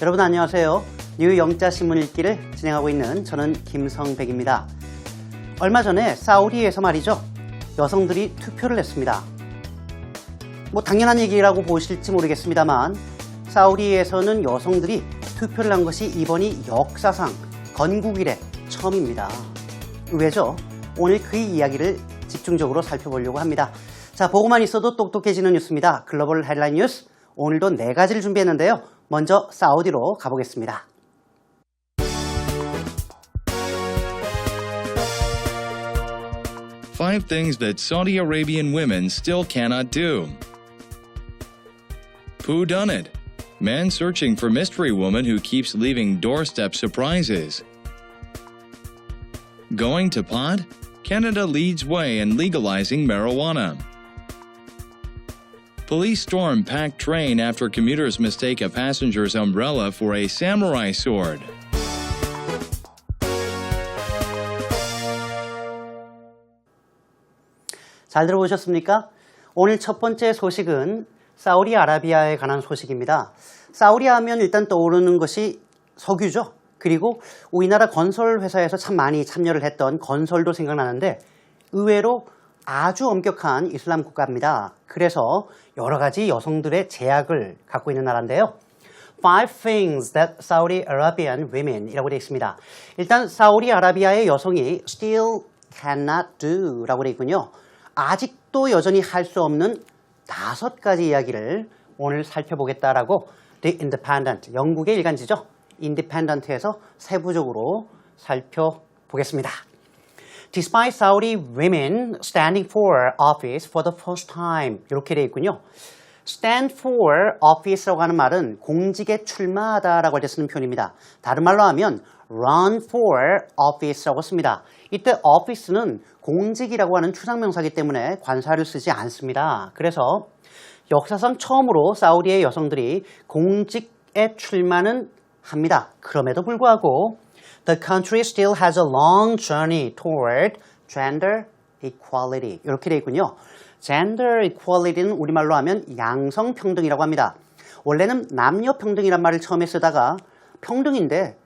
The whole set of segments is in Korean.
여러분 안녕하세요. 뉴 영자신문 읽기를 진행하고 있는 저는 김성백입니다. 얼마 전에 사우디에서 말이죠. 여성들이 투표를 했습니다. 당연한 얘기라고 보실지 모르겠습니다만 사우디에서는 여성들이 투표를 한 것이 이번이 역사상 건국 이래 처음입니다. 의외죠? 오늘 그 이야기를 집중적으로 살펴보려고 합니다. 자, 보고만 있어도 똑똑해지는 뉴스입니다. 글로벌 헤드라인 뉴스. 오늘도 4가지를 준비했는데요. 먼저 사우디로 가보겠습니다. Five things that Saudi Arabian women still cannot do. Who done it? Man searching for mystery woman who keeps leaving doorstep surprises. Going to pot? Canada leads way in legalizing marijuana. Police storm packed train after commuters mistake a passenger's umbrella for a samurai sword. 잘 들어보셨습니까? 오늘 첫 번째 소식은 사우디아라비아에 관한 소식입니다. 사우디하면 일단 떠오르는 것이 석유죠. 그리고 우리나라 건설 회사에서 참 많이 참여를 했던 건설도 생각나는데 의외로 아주 엄격한 이슬람 국가입니다. 그래서 여러 가지 여성들의 제약을 갖고 있는 나라인데요. Five things that Saudi Arabian women 이라고 되어 있습니다. 일단 사우디아라비아의 여성이 still cannot do 라고 되어 있군요. 아직도 여전히 할 수 없는 5가지 이야기를 오늘 살펴보겠다라고 The Independent, 영국의 일간지죠. Independent에서 세부적으로 살펴보겠습니다. Despite Saudi women standing for office for the first time 이렇게 되어 있군요. Stand for office라고 하는 말은 공직에 출마하다라고 할 때 쓰는 표현입니다. 다른 말로 하면 run for office라고 씁니다. 이때 office는 공직이라고 하는 추상명사이기 때문에 관사를 쓰지 않습니다. 그래서 역사상 처음으로 사우디의 여성들이 공직에 출마는 합니다. 그럼에도 불구하고 The country still has a long journey toward gender equality 이렇게 되어 있군요. Gender equality는 우리말로 하면 양성평등이라고 합니다. 원래는 남녀평등이란 말을 처음에 쓰다가 평등인데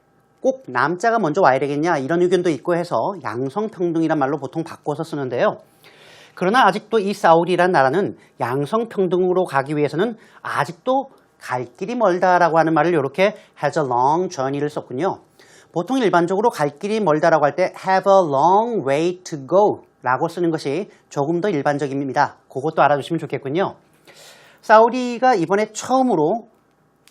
꼭 남자가 먼저 와야 되겠냐 이런 의견도 있고 해서 양성평등이란 말로 보통 바꿔서 쓰는데요. 그러나 아직도 이 사우디란 나라는 양성평등으로 가기 위해서는 아직도 갈 길이 멀다라고 하는 말을 이렇게 has a long journey를 썼군요. 보통 일반적으로 갈 길이 멀다라고 할 때 have a long way to go 라고 쓰는 것이 조금 더 일반적입니다. 그것도 알아두시면 좋겠군요. 사우디가 이번에 처음으로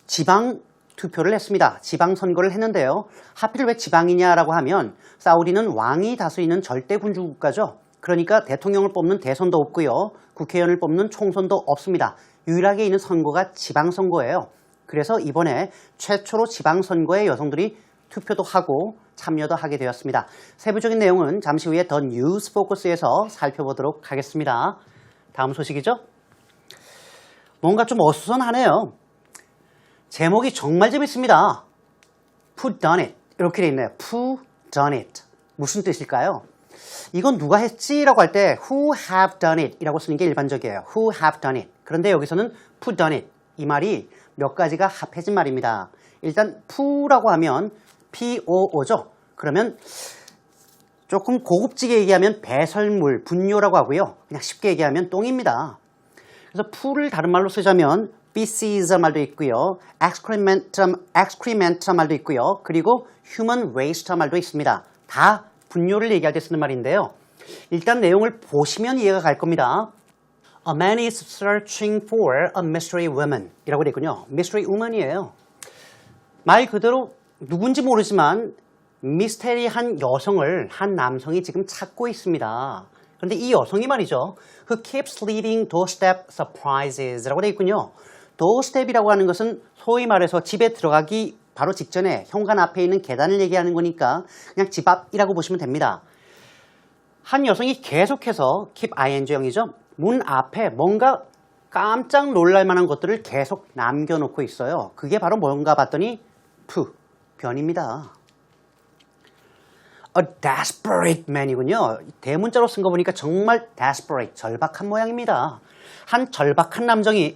지방 투표를 했습니다. 지방선거를 했는데요. 하필 왜 지방이냐라고 하면 사우디는 왕이 다수 있는 절대군주 국가죠. 그러니까 대통령을 뽑는 대선도 없고요. 국회의원을 뽑는 총선도 없습니다. 유일하게 있는 선거가 지방선거예요. 그래서 이번에 최초로 지방선거에 여성들이 투표도 하고 참여도 하게 되었습니다. 세부적인 내용은 잠시 후에 더 뉴스 포커스에서 살펴보도록 하겠습니다. 다음 소식이죠. 뭔가 좀 어수선하네요. 제목이 정말 재밌습니다. Who done it? 이렇게 돼 있네요. Who done it? 무슨 뜻일까요? 이건 누가 했지? 라고 할 때 Who have done it? 이라고 쓰는 게 일반적이에요. Who have done it? 그런데 여기서는 Who done it? 이 말이 몇 가지가 합해진 말입니다. 일단 Who라고 하면 POO죠. 그러면 조금 고급지게 얘기하면 배설물, 분뇨라고 하고요. 그냥 쉽게 얘기하면 똥입니다. 그래서 Who를 다른 말로 쓰자면 feces 말도 있고요. excrement 말도 있고요. 그리고 human waste 말도 있습니다. 다 분뇨를 얘기할 때 쓰는 말인데요. 일단 내용을 보시면 이해가 갈 겁니다. A man is searching for a mystery woman 이라고 되어 있군요. mystery woman이에요. 말 그대로 누군지 모르지만 미스테리한 여성을 한 남성이 지금 찾고 있습니다. 그런데 이 여성이 말이죠. Who keeps leaving doorstep surprises 라고 되어 있군요. doorstep이라고 하는 것은 소위 말해서 집에 들어가기 바로 직전에 현관 앞에 있는 계단을 얘기하는 거니까 그냥 집 앞이라고 보시면 됩니다. 한 여성이 계속해서 keep ing형이죠. 문 앞에 뭔가 깜짝 놀랄 만한 것들을 계속 남겨놓고 있어요. 그게 바로 뭔가 봤더니 변입니다. A desperate man이군요. 대문자로 쓴 거 보니까 정말 desperate, 절박한 모양입니다. 한 절박한 남성이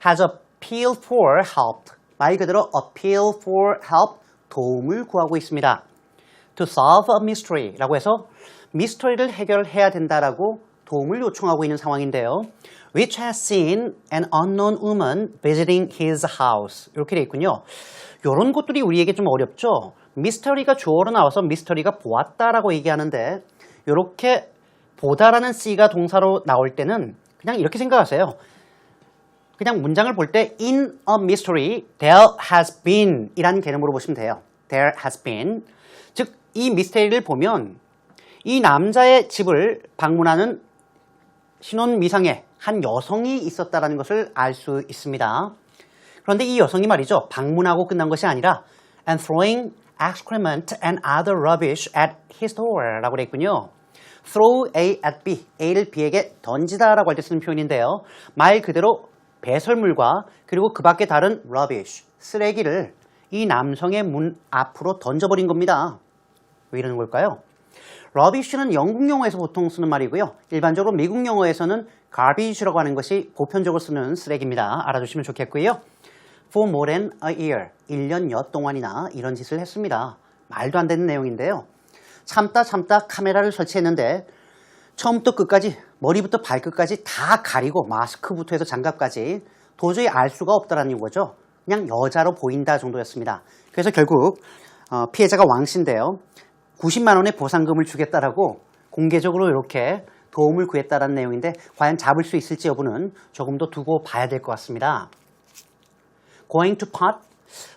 has appealed for help, 말 그대로 appeal for help, 도움을 구하고 있습니다. To solve a mystery라고 해서 미스터리를 해결해야 된다라고 도움을 요청하고 있는 상황인데요. Which has seen an unknown woman visiting his house. 이렇게 되어 있군요. 이런 것들이 우리에게 좀 어렵죠. 미스터리가 주어로 나와서 미스터리가 보았다라고 얘기하는데 이렇게 보다라는 C가 동사로 나올 때는 그냥 이렇게 생각하세요. 그냥 문장을 볼 때 in a mystery there has been 이라는 개념으로 보시면 돼요. There has been. 즉 이 미스터리를 보면 이 남자의 집을 방문하는 신혼 미상의 한 여성이 있었다는 것을 알 수 있습니다. 그런데 이 여성이 말이죠. 방문하고 끝난 것이 아니라 and throwing excrement and other rubbish at his door 라고 되어 있군요. throw A at B, A를 B에게 던지다 라고 할 때 쓰는 표현인데요. 말 그대로 배설물과 그리고 그 밖에 다른 rubbish, 쓰레기를 이 남성의 문 앞으로 던져버린 겁니다. 왜 이러는 걸까요? rubbish는 영국 영어에서 보통 쓰는 말이고요. 일반적으로 미국 영어에서는 garbage라고 하는 것이 보편적으로 쓰는 쓰레기입니다. 알아두시면 좋겠고요. For more than a year, 1년여 동안이나 이런 짓을 했습니다. 말도 안 되는 내용인데요. 참다 카메라를 설치했는데 처음부터 끝까지 머리부터 발끝까지 다 가리고 마스크부터 해서 장갑까지 도저히 알 수가 없다라는 거죠. 그냥 여자로 보인다 정도였습니다. 그래서 결국 피해자가 왕 씨인데요. 90만 원의 보상금을 주겠다라고 공개적으로 이렇게 도움을 구했다라는 내용인데 과연 잡을 수 있을지 여부는 조금 더 두고 봐야 될 것 같습니다. Going to pot.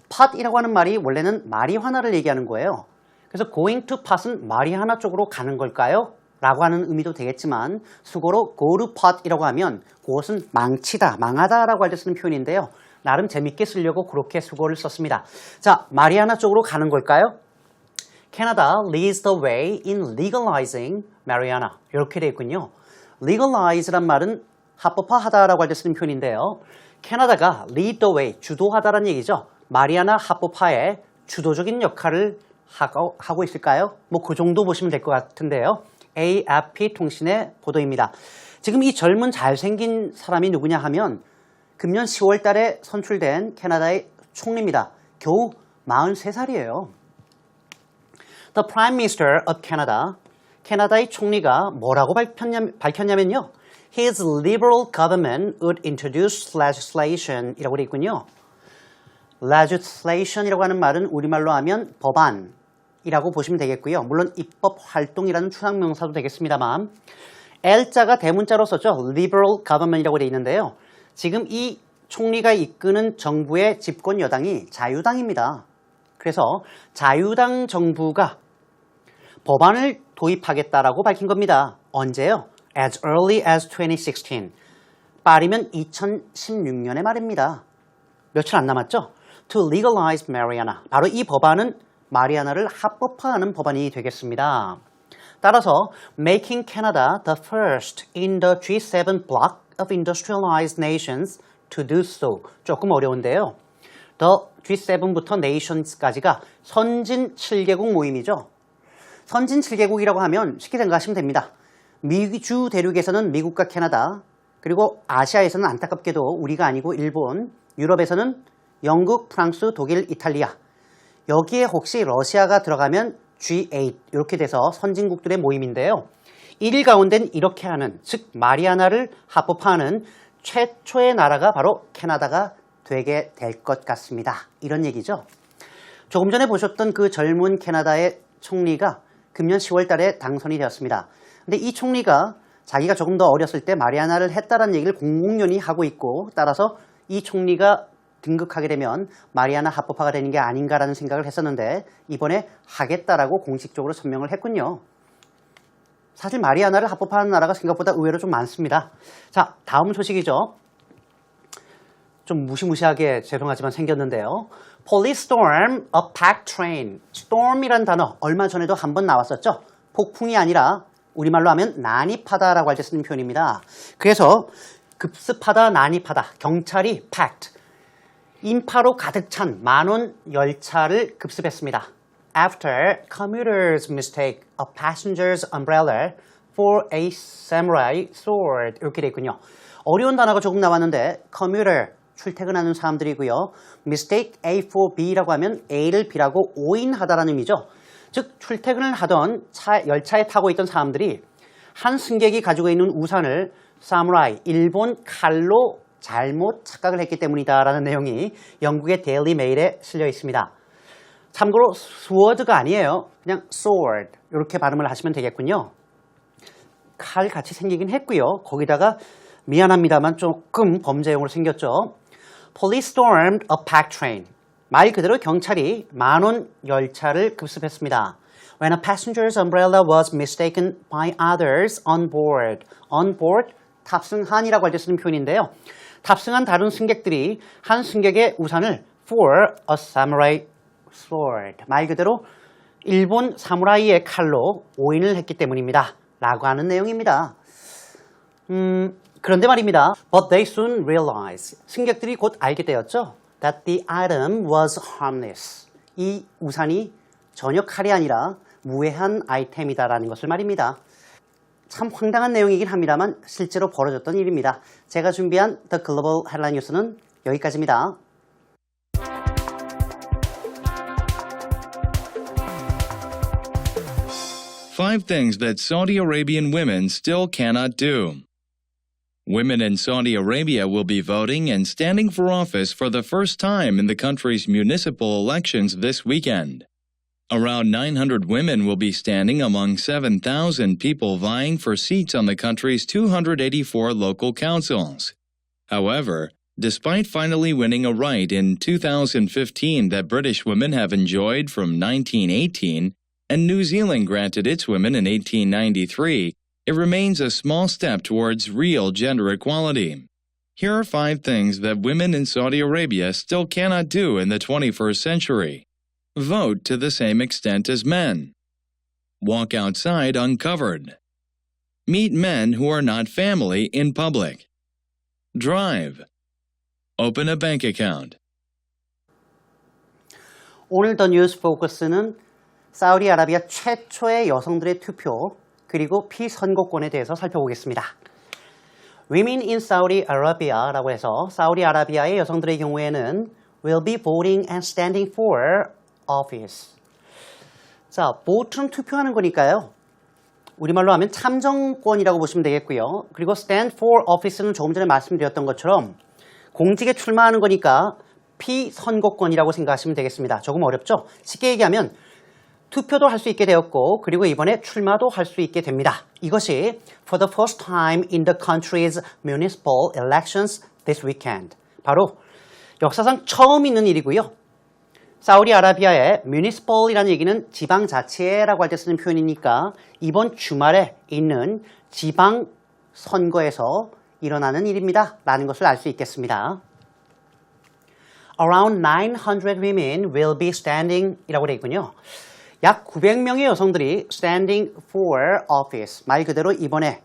pot이라고 하는 말이 원래는 마리화나를 얘기하는 거예요. 그래서 going to pot은 마리화나 쪽으로 가는 걸까요? 라고 하는 의미도 되겠지만 수고로 go to pot이라고 하면 그것은 망치다, 망하다 라고 할 때 쓰는 표현인데요. 나름 재밌게 쓰려고 그렇게 수고를 썼습니다. 자, 마리아나 쪽으로 가는 걸까요? Canada leads the way in legalizing marijuana. 이렇게 되어 있군요. legalize란 말은 합법화하다라고 할 때 쓰는 표현인데요. 캐나다가 lead the way, 주도하다라는 얘기죠. 마리아나 합법화에 주도적인 역할을 하고 있을까요? 뭐 그 정도 보시면 될 것 같은데요. AFP 통신의 보도입니다. 지금 이 젊은 잘생긴 사람이 누구냐 하면 금년 10월 달에 선출된 캐나다의 총리입니다. 겨우 43살이에요. The Prime Minister of Canada, 캐나다의 총리가 뭐라고 밝혔냐면요. His liberal government would introduce legislation 이라고 되어 있군요. legislation이라고 하는 말은 우리말로 하면 법안이라고 보시면 되겠고요. 물론 입법 활동이라는 추상명사도 되겠습니다만 L자가 대문자로 썼죠. liberal government이라고 되어 있는데요. 지금 이 총리가 이끄는 정부의 집권 여당이 자유당입니다. 그래서 자유당 정부가 법안을 도입하겠다라고 밝힌 겁니다. 언제요? As early as 2016. 빠르면 2016년의 말입니다. 며칠 안 남았죠? To legalize marijuana. 바로 이 법안은 마리아나를 합법화하는 법안이 되겠습니다. 따라서 making Canada the first in the G7 bloc of industrialized nations to do so. 조금 어려운데요. The G7부터 nations까지가 선진 7개국 모임이죠. 선진 7개국이라고 하면 쉽게 생각하시면 됩니다. 미주 대륙에서는 미국과 캐나다, 그리고 아시아에서는 안타깝게도 우리가 아니고 일본, 유럽에서는 영국, 프랑스, 독일, 이탈리아. 여기에 혹시 러시아가 들어가면 G8 이렇게 돼서 선진국들의 모임인데요. 1일 가운데는 이렇게 하는, 즉 마리아나를 합법화하는 최초의 나라가 바로 캐나다가 되게 될 것 같습니다. 이런 얘기죠. 조금 전에 보셨던 그 젊은 캐나다의 총리가 금년 10월 달에 당선이 되었습니다. 근데 이 총리가 자기가 조금 더 어렸을 때 마리아나를 했다는 얘기를 공공연히 하고 있고 따라서 이 총리가 등극하게 되면 마리아나 합법화가 되는 게 아닌가라는 생각을 했었는데 이번에 하겠다라고 공식적으로 선명을 했군요. 사실 마리아나를 합법화하는 나라가 생각보다 의외로 좀 많습니다. 자, 다음 소식이죠. 좀 무시무시하게 죄송하지만 생겼는데요. Police storm a packed train. storm이란 단어 얼마 전에도 한번 나왔었죠. 폭풍이 아니라 우리말로 하면 난입하다라고 할 때 쓰는 표현입니다. 그래서 급습하다, 난입하다. 경찰이 packed. 인파로 가득 찬 만원 열차를 급습했습니다. After commuters mistake a passenger's umbrella for a samurai sword. 이렇게 되어 있군요. 어려운 단어가 조금 나왔는데 commuter, 출퇴근하는 사람들이고요. mistake A for B라고 하면 A를 B라고 오인하다라는 의미죠. 즉 출퇴근을 하던 열차에 타고 있던 사람들이 한 승객이 가지고 있는 우산을 사무라이, 일본 칼로 잘못 착각을 했기 때문이다라는 내용이 영국의 데일리 메일에 실려 있습니다. 참고로 sword가 아니에요. 그냥 sword 이렇게 발음을 하시면 되겠군요. 칼 같이 생기긴 했고요. 거기다가 미안합니다만 조금 범죄용으로 생겼죠. Police stormed a packed train. 말 그대로 경찰이 만원 열차를 급습했습니다. When a passenger's umbrella was mistaken by others on board. On board, 탑승한이라고 할 때 쓰는 표현인데요. 탑승한 다른 승객들이 한 승객의 우산을 for a samurai sword. 말 그대로 일본 사무라이의 칼로 오인을 했기 때문입니다. 라고 하는 내용입니다. 그런데 말입니다. But they soon realized. 승객들이 곧 알게 되었죠. That the item was harmless. 이 우산이 전혀 칼이 아니라 무해한 아이템이다라는 것을 말입니다. 참 황당한 내용이긴 합니다만 실제로 벌어졌던 일입니다. 제가 준비한 The Global Headline News는 여기까지입니다. Five things that Saudi Arabian women still cannot do. Women in Saudi Arabia will be voting and standing for office for the first time in the country's municipal elections this weekend. Around 900 women will be standing among 7,000 people vying for seats on the country's 284 local councils. However, despite finally winning a right in 2015 that British women have enjoyed from 1918, and New Zealand granted its women in 1893, it remains a small step towards real gender equality. Here are 5 things that women in Saudi Arabia still cannot do in the 21st century. Vote to the same extent as men. Walk outside uncovered. Meet men who are not family in public. Drive. Open a bank account. 오늘 더 뉴스 포커스는 사우디아라비아 최초의 여성들의 투표 그리고 피선거권에 대해서 살펴보겠습니다. Women in Saudi Arabia라고 해서 사우디아라비아의 여성들의 경우에는 will be voting and standing for office. 자, vote는 투표하는 거니까요. 우리말로 하면 참정권이라고 보시면 되겠고요. 그리고 stand for office는 조금 전에 말씀드렸던 것처럼 공직에 출마하는 거니까 피선거권이라고 생각하시면 되겠습니다. 조금 어렵죠? 쉽게 얘기하면 투표도 할 수 있게 되었고 그리고 이번에 출마도 할 수 있게 됩니다. 이것이 for the first time in the country's municipal elections this weekend. 바로 역사상 처음 있는 일이고요. 사우디아라비아의 municipal이라는 얘기는 지방자치회라고 할 때 쓰는 표현이니까 이번 주말에 있는 지방선거에서 일어나는 일입니다. 라는 것을 알 수 있겠습니다. Around 900 women will be standing 이라고 되어 있군요. 약 900명의 여성들이 standing for office, 말 그대로 이번에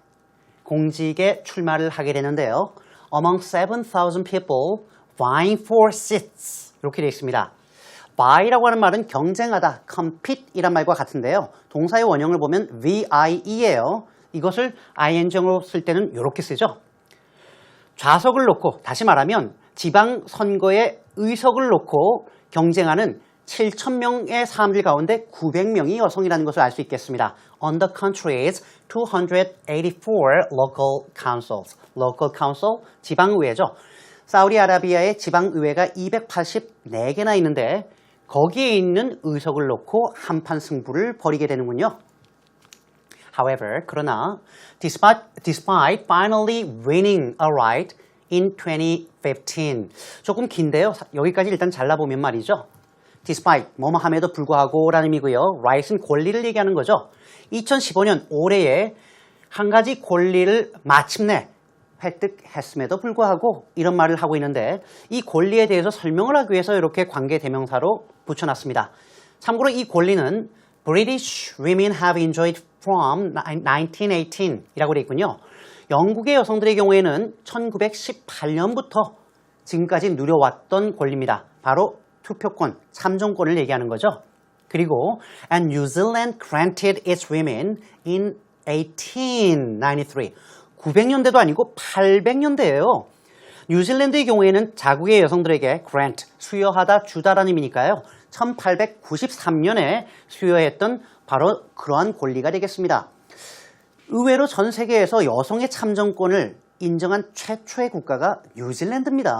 공직에 출마를 하게 되는데요. Among 7,000 people vying for seats 이렇게 되어 있습니다. vy라고 하는 말은 경쟁하다, compete 이란 말과 같은데요. 동사의 원형을 보면 vie예요. 이것을 ing으로 쓸 때는 이렇게 쓰죠. 좌석을 놓고, 다시 말하면 지방선거에 의석을 놓고 경쟁하는 7,000명의 사람들 가운데 900명이 여성이라는 것을 알 수 있겠습니다. On the country's 284 local councils. Local council, 지방의회죠. 사우디아라비아의 지방의회가 284개나 있는데 거기에 있는 의석을 놓고 한판 승부를 벌이게 되는군요. However, 그러나 despite finally winning a right in 2015. 조금 긴데요. 여기까지 일단 잘라보면 말이죠. despite, 뭐뭐 함에도 불구하고 라는 의미고요. right은 권리를 얘기하는 거죠. 2015년 올해에 한 가지 권리를 마침내 획득했음에도 불구하고 이런 말을 하고 있는데 이 권리에 대해서 설명을 하기 위해서 이렇게 관계대명사로 붙여놨습니다. 참고로 이 권리는 British women have enjoyed from 1918 이라고 되어 있군요. 영국의 여성들의 경우에는 1918년부터 지금까지 누려왔던 권리입니다. 바로 투표권, 참정권을 얘기하는 거죠. 그리고 and New Zealand granted its women in 1893. 900년대도 아니고 800년대예요. 뉴질랜드의 경우에는 자국의 여성들에게 grant, 수여하다, 주다라는 의미니까요. 1893년에 수여했던 바로 그러한 권리가 되겠습니다. 의외로 전 세계에서 여성의 참정권을 인정한 최초의 국가가 뉴질랜드입니다.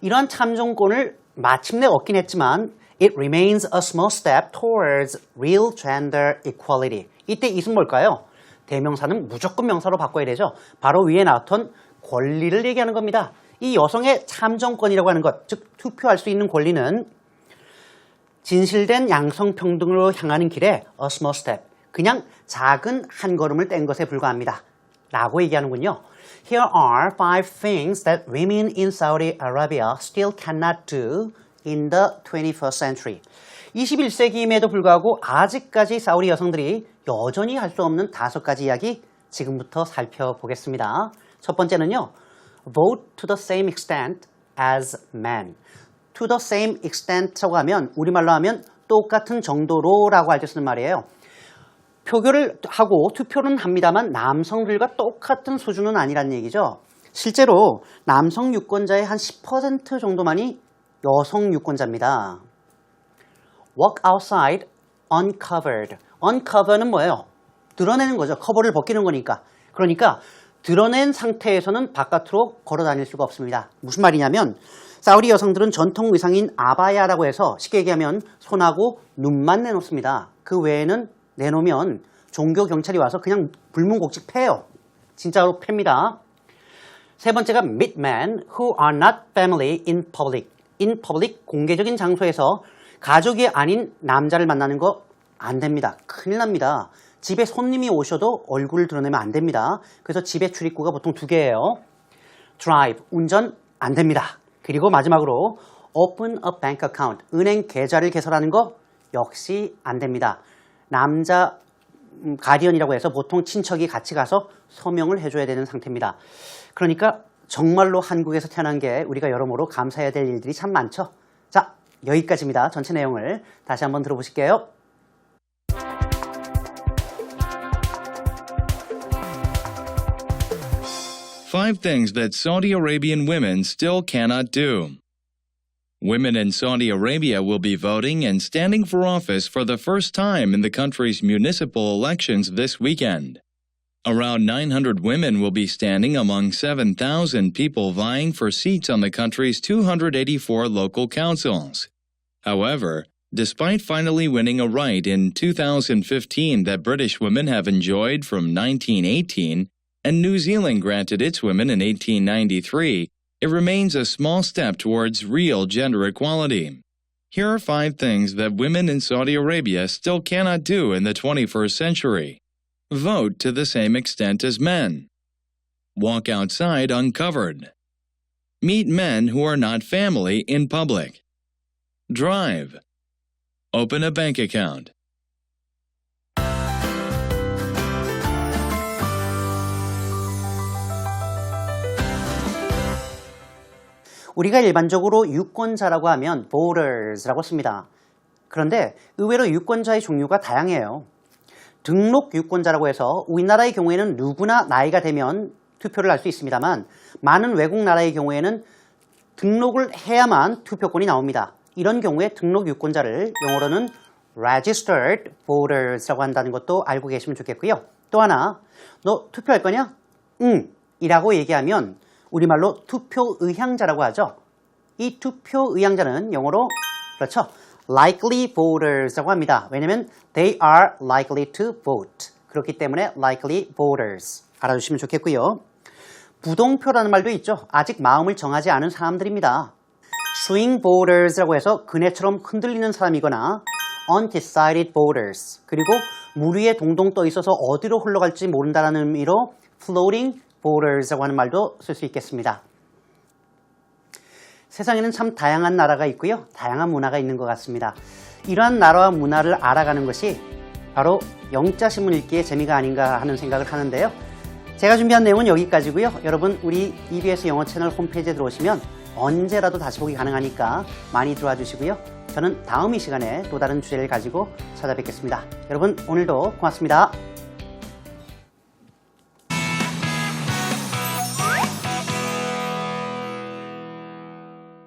이러한 참정권을 마침내 얻긴 했지만 it remains a small step towards real gender equality. 이때 이은 뭘까요? 대명사는 무조건 명사로 바꿔야 되죠. 바로 위에 나왔던 권리를 얘기하는 겁니다. 이 여성의 참정권이라고 하는 것, 즉 투표할 수 있는 권리는 진실된 양성평등으로 향하는 길에 a small step, 그냥 작은 한 걸음을 뗀 것에 불과합니다. 라고 얘기하는군요. Here are 5 things that women in Saudi Arabia still cannot do in the 21st century. 21세기임에도 불구하고 아직까지 사우디 여성들이 여전히 할 수 없는 5가지 이야기 지금부터 살펴보겠습니다. 첫 번째는요. Vote to the same extent as men. To the same extent라고 하면 우리말로 하면 똑같은 정도로 라고 할 때 쓰는 말이에요. 표결을 하고 투표는 합니다만 남성들과 똑같은 수준은 아니란 얘기죠. 실제로 남성 유권자의 한 10% 정도만이 여성 유권자입니다. Walk outside uncovered. uncover는 뭐예요? 드러내는 거죠. 커버를 벗기는 거니까. 그러니까 드러낸 상태에서는 바깥으로 걸어 다닐 수가 없습니다. 무슨 말이냐면 사우디 여성들은 전통 의상인 아바야라고 해서 쉽게 얘기하면 손하고 눈만 내놓습니다. 그 외에는 내놓으면 종교 경찰이 와서 그냥 불문곡직 패요. 진짜로 팹니다. 세 번째가 meet men who are not family in public. in public, 공개적인 장소에서 가족이 아닌 남자를 만나는 거 안 됩니다. 큰일 납니다. 집에 손님이 오셔도 얼굴을 드러내면 안 됩니다. 그래서 집에 출입구가 보통 2개예요. drive, 운전 안 됩니다. 그리고 마지막으로 open a bank account, 은행 계좌를 개설하는 거 역시 안 됩니다. 남자 가디언이라고 해서 보통 친척이 같이 가서 서명을 해줘야 되는 상태입니다. 그러니까 정말로 한국에서 태어난 게 우리가 여러모로 감사해야 될 일들이 참 많죠. 자, 여기까지입니다. 전체 내용을 다시 한번 들어보실게요. Five things that Saudi Arabian women still cannot do. Women in Saudi Arabia will be voting and standing for office for the first time in the country's municipal elections this weekend. Around 900 women will be standing among 7,000 people vying for seats on the country's 284 local councils. However, despite finally winning a right in 2015 that British women have enjoyed from 1918, and New Zealand granted its women in 1893, it remains a small step towards real gender equality. Here are 5 things that women in Saudi Arabia still cannot do in the 21st century. Vote to the same extent as men. Walk outside uncovered. Meet men who are not family in public. Drive. Open a bank account. 우리가 일반적으로 유권자라고 하면 voters라고 씁니다. 그런데 의외로 유권자의 종류가 다양해요. 등록 유권자라고 해서 우리나라의 경우에는 누구나 나이가 되면 투표를 할 수 있습니다만 많은 외국 나라의 경우에는 등록을 해야만 투표권이 나옵니다. 이런 경우에 등록 유권자를 영어로는 registered voters라고 한다는 것도 알고 계시면 좋겠고요. 또 하나, 너 투표할 거냐? 응, 이라고 얘기하면 우리말로 투표 의향자라고 하죠. 이 투표 의향자는 영어로 그렇죠. likely voters라고 합니다. 왜냐하면 they are likely to vote. 그렇기 때문에 likely voters 알아주시면 좋겠고요. 부동표라는 말도 있죠. 아직 마음을 정하지 않은 사람들입니다. swing voters라고 해서 그네처럼 흔들리는 사람이거나 undecided voters 그리고 물 위에 동동 떠 있어서 어디로 흘러갈지 모른다는 의미로 floating voters라고 하는 말도 쓸 수 있겠습니다. 세상에는 참 다양한 나라가 있고요. 다양한 문화가 있는 것 같습니다. 이러한 나라와 문화를 알아가는 것이 바로 영자신문 읽기의 재미가 아닌가 하는 생각을 하는데요. 제가 준비한 내용은 여기까지고요. 여러분 우리 EBS 영어 채널 홈페이지에 들어오시면 언제라도 다시 보기 가능하니까 많이 들어와 주시고요. 저는 다음 이 시간에 또 다른 주제를 가지고 찾아뵙겠습니다. 여러분 오늘도 고맙습니다.